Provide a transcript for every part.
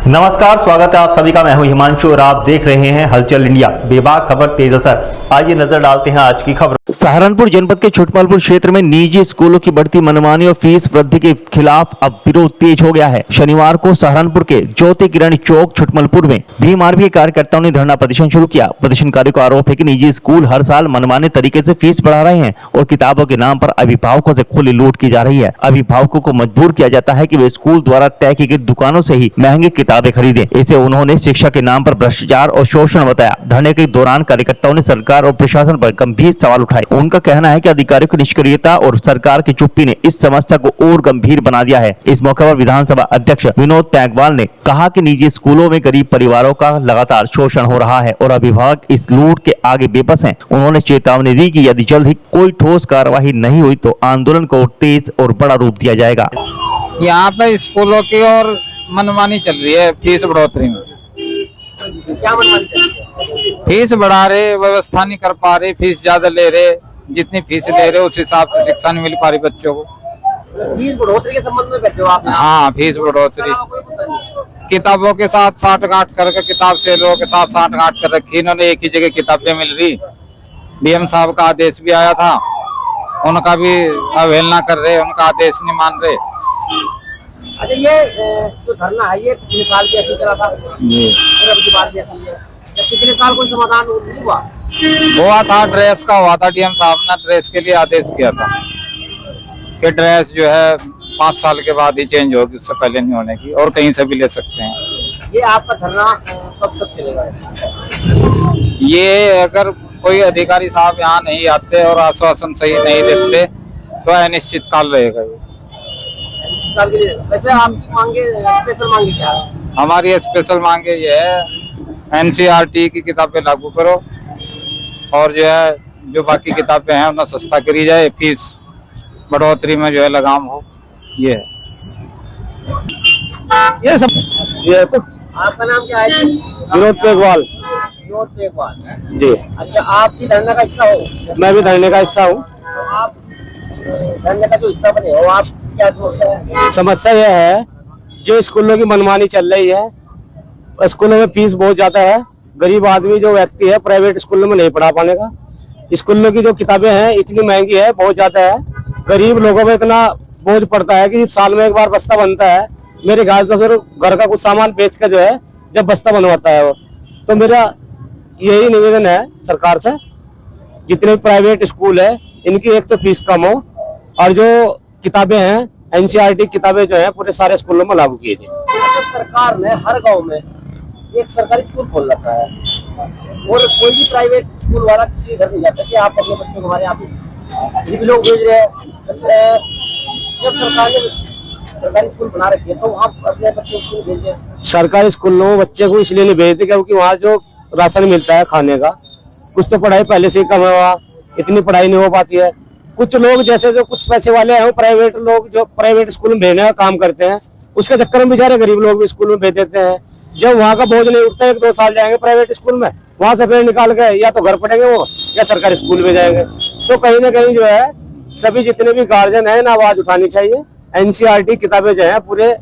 नमस्कार, स्वागत है आप सभी का। मैं हूं हिमांशु और आप देख रहे हैं हलचल इंडिया। बेबाक खबर तेज असर। आइए नजर डालते हैं आज की खबर। सहारनपुर जनपद के छुटमलपुर क्षेत्र में निजी स्कूलों की बढ़ती मनमानी और फीस वृद्धि के खिलाफ अब विरोध तेज हो गया है। शनिवार को सहारनपुर के ज्योति किरण चौक छुटमलपुर में भीम आर्मी के कार्यकर्ताओं ने धरना प्रदर्शन शुरू किया। प्रदर्शनकारियों का आरोप है कि निजी स्कूल हर साल मनमाने तरीके से फीस बढ़ा रहे हैं और किताबों के नाम पर अभिभावकों से खुली लूट की जा रही है। अभिभावकों को मजबूर किया जाता है कि वे स्कूल द्वारा तय की गई दुकानों से ही महंगी किताबें खरीदें। इसे उन्होंने शिक्षा के नाम पर भ्रष्टाचार और शोषण बताया। धरने के दौरान कार्यकर्ताओं ने सरकार और प्रशासन पर गंभीर सवाल उठाए। उनका कहना है कि अधिकारियों की निष्क्रियता और सरकार की चुप्पी ने इस समस्या को और गंभीर बना दिया है। इस मौके पर विधानसभा अध्यक्ष विनोद तैंगवाल ने कहा कि निजी स्कूलों में गरीब परिवारों का लगातार शोषण हो रहा है और अभिभावक इस लूट के आगे बेबस हैं। उन्होंने चेतावनी दी कि यदि जल्द ही कोई ठोस कार्रवाई नहीं हुई तो आंदोलन को तेज और बड़ा रूप दिया जाएगा। यहाँ पे स्कूलों की और मनमानी चल रही है फीस बढ़ोतरी में। क्या मनमानी चल रही है? फीस बढ़ा रहे, व्यवस्था नहीं कर पा रहे, फीस ज्यादा ले रहे। जितनी फीस ले रहे उस हिसाब से शिक्षा नहीं मिल पा रही बच्चों को। फीस बढ़ोतरी के संबंध में बैठे हो आप? हाँ, फीस बढ़ोतरी। किताबों के साथ साठ गांठ करके किताब सेलों के साथ साठ गांठ कर रखी इन्होंने। एक ही जगह किताबें मिल रही। डीएम साहब का आदेश भी आया था, उनका भी अवहेलना कर रहे, उनका आदेश नहीं मान रहे। अच्छा, ये जो धरना है ये पिछले साल भी ऐसे चला था जी, और अब की बात भी ऐसी है। जब पिछले साल कोई समाधान नहीं हुआ था, ड्रेस का हुआ था। डीएम साहब ने ड्रेस के लिए आदेश किया था कि ड्रेस जो है 5 साल के बाद ही चेंज होगी, उससे पहले नहीं होने की, और कहीं से भी ले सकते हैं। ये आपका धरना कब तक चलेगा? ये अगर कोई अधिकारी साहब यहाँ नहीं आते और आश्वासन सही नहीं देते तो अनिश्चित काल रहेगा ये। वैसे आप मांगे, स्पेशल मांगे क्या है? हमारी स्पेशल मांगे ये है एनसीईआरटी की किताबें लागू करो और जो है जो बाकी किताबें हैं उन्हें सस्ता करी जाए, फीस बढ़ोतरी में जो है लगाम हो। ये सब ये तो। आपका नाम क्या है? विनोद तैंगवाल। विनोद तैंगवाल जी। अच्छा, आप भी धरना का हिस्सा हो? मैं भी धरने का हिस्सा हूँ। तो आप धरने का जो हिस्सा बने हो, आप क्या समस्या है? समस्या यह है जो स्कूलों की मनमानी चल रही है। स्कूलों में फीस बहुत ज्यादा है। गरीब आदमी जो व्यक्ति है प्राइवेट स्कूलों में नहीं पढ़ा पाने का। स्कूलों की जो किताबें हैं इतनी महंगी है, बहुत ज्यादा है। गरीब लोगों में इतना बोझ पड़ता है कि साल में एक बार बस्ता बनता है। मेरे घर का कुछ सामान बेच कर जो है जब बस्ता बनवाता है वो, तो मेरा यही निवेदन है सरकार से, जितने प्राइवेट स्कूल है इनकी एक तो फीस कम हो और जो किताबें हैं एनसीईआरटी किताबें जो है पूरे सारे स्कूलों में लागू किए थे। सरकार ने हर गांव में एक सरकारी स्कूल खोल रखा है और कोई भी प्राइवेट स्कूल वाला किसी घर नहीं जाता कि आप अपने बच्चों को हमारे यहाँ पे लोग भेज रहे हैं। जब सरकार ने सरकारी स्कूल बना रखी है तो वहाँ अपने बच्चों को भेजे। सरकारी स्कूलों में बच्चे को इसलिए नहीं भेजते क्योंकि वहाँ जो राशन मिलता है खाने का, कुछ तो पढ़ाई पहले से ही कम है, वहाँ इतनी पढ़ाई नहीं हो पाती है। कुछ लोग जैसे जो कुछ पैसे वाले हैं वो प्राइवेट लोग जो प्राइवेट स्कूल में भेजने का काम करते हैं, उसके चक्कर में बेचारे गरीब लोग भी स्कूल में भेज देते हैं। जब वहाँ का बोझ नहीं उठता, 1-2 साल जाएंगे प्राइवेट स्कूल में, वहाँ से फिर निकाल के या तो घर पढ़ेंगे वो या सरकारी स्कूल में जाएंगे। तो कहीं ना कहीं जो है सभी जितने भी गार्जियन है ना आवाज उठानी चाहिए। एनसीईआरटी किताबें जो है पूरे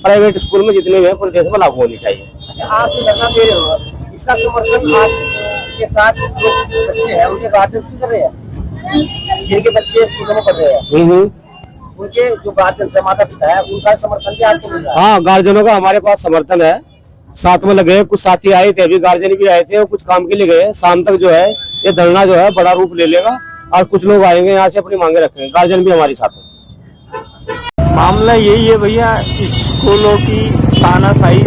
प्राइवेट स्कूल में जितने भी है पूरे देश में लागू होनी चाहिए। आप जो धरना दे रहे हो इसका समर्थन आपके साथ जो बच्चे हैं उनके गार्जियन भी कर रहे हैं, जिनके बच्चे स्कूलों में पढ़ रहे हैं उनके जो गार्जियन माता पिता है उनका समर्थन भी आपको मिल रहा है? हाँ, गार्जियनों का हमारे पास समर्थन है, साथ में लगे। कुछ साथी आए थे, अभी गार्जियन भी आए थे और कुछ काम के लिए गए। शाम तक जो है ये धरना जो है बड़ा रूप ले लेगा और कुछ लोग आएंगे यहाँ से अपनी मांगे रखेंगे। गार्जियन भी हमारे साथ है। मामला यही है भैया, स्कूलों की तानाशाही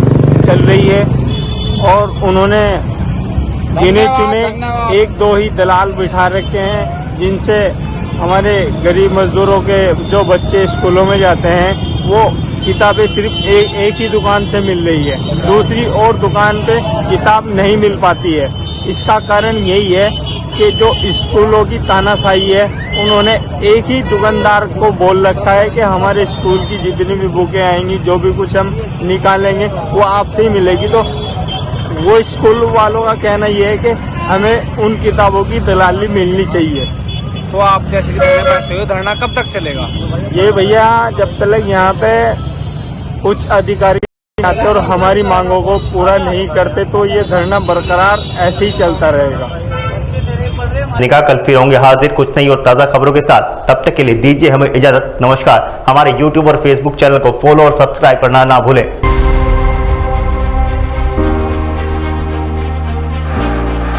चल रही है और उन्होंने गिने चुने 1-2 ही दलाल बिठा रखे हैं जिनसे हमारे गरीब मजदूरों के जो बच्चे स्कूलों में जाते हैं वो किताबें सिर्फ एक ही दुकान से मिल रही है, दूसरी और दुकान पे किताब नहीं मिल पाती है। इसका कारण यही है कि जो स्कूलों की तानाशाही है उन्होंने एक ही दुकानदार को बोल रखा है कि हमारे स्कूल की जितनी भी बुकें आएंगी, जो भी कुछ हम निकालेंगे वो आपसे ही मिलेगी। तो वो स्कूल वालों का कहना ये है कि हमें उन किताबों की दलाली मिलनी चाहिए। तो आप जैसे बैठे हो, धरना कब तक चलेगा? ये भैया जब तक यहाँ पे कुछ अधिकारी आते और हमारी मांगों को पूरा नहीं करते तो ये धरना बरकरार ऐसे ही चलता रहेगा। निकाह कल फिर होंगे हाजिर कुछ नई और ताज़ा खबरों के साथ। तब तक के लिए दीजिए हमें इजाजत। नमस्कार। हमारे YouTube और Facebook चैनल को फॉलो और सब्सक्राइब करना ना भूलें।